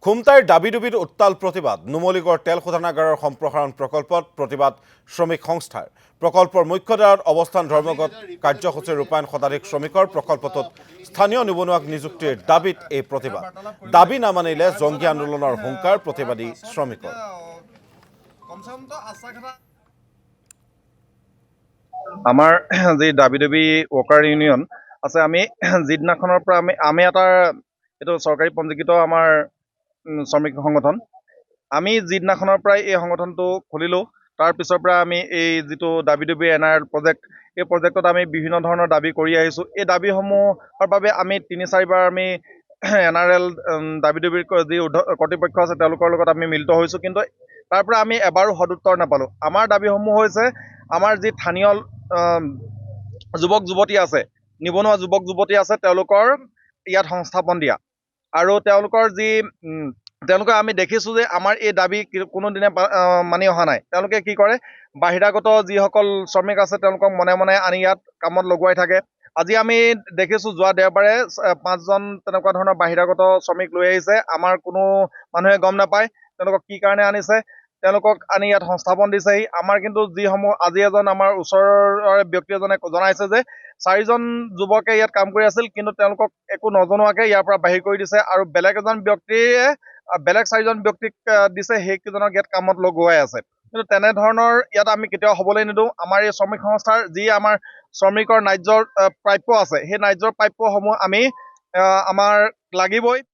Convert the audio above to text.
খুমটাইৰ দাবী-দুবিৰ উত্তাল প্ৰতিবাদ নুমলীগড় তেল শোধনাগাৰৰ সম্প্ৰসাৰণ প্ৰকল্পত প্ৰতিবাদ শ্ৰমিক সংস্থাৰ প্ৰকল্পৰ মুখ্যদ্বাৰত অৱস্থান ধৰ্মঘট কাৰ্যসূচীৰ ৰূপায়ণ শতাধিক শ্ৰমিকৰ প্ৰকল্পটোত স্থানীয় নিবনুৱাক নিযুক্তিৰ দাবীত এই প্ৰতিবাদ দাবী নামানিলে জংগী আন্দোলনৰ হুংকাৰ প্ৰতিবাদী শ্ৰমিকৰ আমাৰ যি দাবী ৱৰ্কাৰ ইউনিয়ন আছে আমি যিদিনাখনৰ পৰা আমি এটা এইটো চৰকাৰী পঞ্জীকৃত আমাৰ শ্ৰমিক সংগঠন আমি যিদিনাখনৰ পৰা এই সংগঠনটো খুলিলোঁ তাৰ পিছৰ পৰা আমি এই যিটো দাবী NRL প্ৰজেক্ট এই প্ৰজেক্টত আমি বিভিন্ন ধৰণৰ দাবী কৰি আহিছোঁ এই দাবীসমূহৰ বাবে আমি ৩-৪বাৰ আমি NRL দাবী যি কৰ্তৃপক্ষ আছে তেওঁলোকৰ লগত আমি মিলিত হৈছোঁ কিন্তু তাৰ পৰা আমি এবাৰো সদুত্তৰ নাপালোঁ আমাৰ দাবীসমূহ হৈছে আমাৰ যি স্থানীয় যুৱক যুৱতী আছে নিবনুৱা যুৱক যুৱতী আছে তেওঁলোকৰ ইয়াত সংস্থাপন দিয়া আৰু তেওঁলোকৰ যি তেওঁলোকে আমি দেখিছোঁ যে আমাৰ এই দাবী কোনোদিনে মানি অহা নাই তেওঁলোকে কি কৰে বাহিৰাগত যিসকল শ্ৰমিক আছে তেওঁলোকক মনে মনে আনি ইয়াত কামত লগুৱাই থাকে আজি আমি দেখিছোঁ যোৱা দেওবাৰে 5জন তেনেকুৱা ধৰণৰ বাহিৰাগত শ্ৰমিক লৈ আহিছে আমাৰ কোনো মানুহে গম নাপায় তেওঁলোকক কি কাৰণে আনিছে তেওঁলোকক আনি ইয়াত সংস্থাপন দিছেহি আমাৰ কিন্তু যিসমূহ আজি এজন আমাৰ ওচৰৰ ব্যক্তি এজনে জনাইছে যে 4জন যুৱকে ইয়াত কাম কৰি আছিল কিন্তু তেওঁলোকক একো নজনোৱাকে ইয়াৰ পৰা বাহিৰ কৰি দিছে আৰু বেলেগ এজন ব্যক্তিয়ে বেলেগ 4জন ব্যক্তিক দিছে সেইকেইজনক ইয়াত কামত লগুৱাই আছে কিন্তু তেনেধৰণৰ ইয়াত আমি কেতিয়াও হ'বলৈ নিদিওঁ আমাৰ এই শ্ৰমিক সংস্থাৰ যি আমাৰ শ্ৰমিকৰ ন্যায্যৰ প্ৰাপ্য আছে সেই ন্যায্যৰ প্ৰাপ্যসমূহ আমি আমাৰ লাগিবই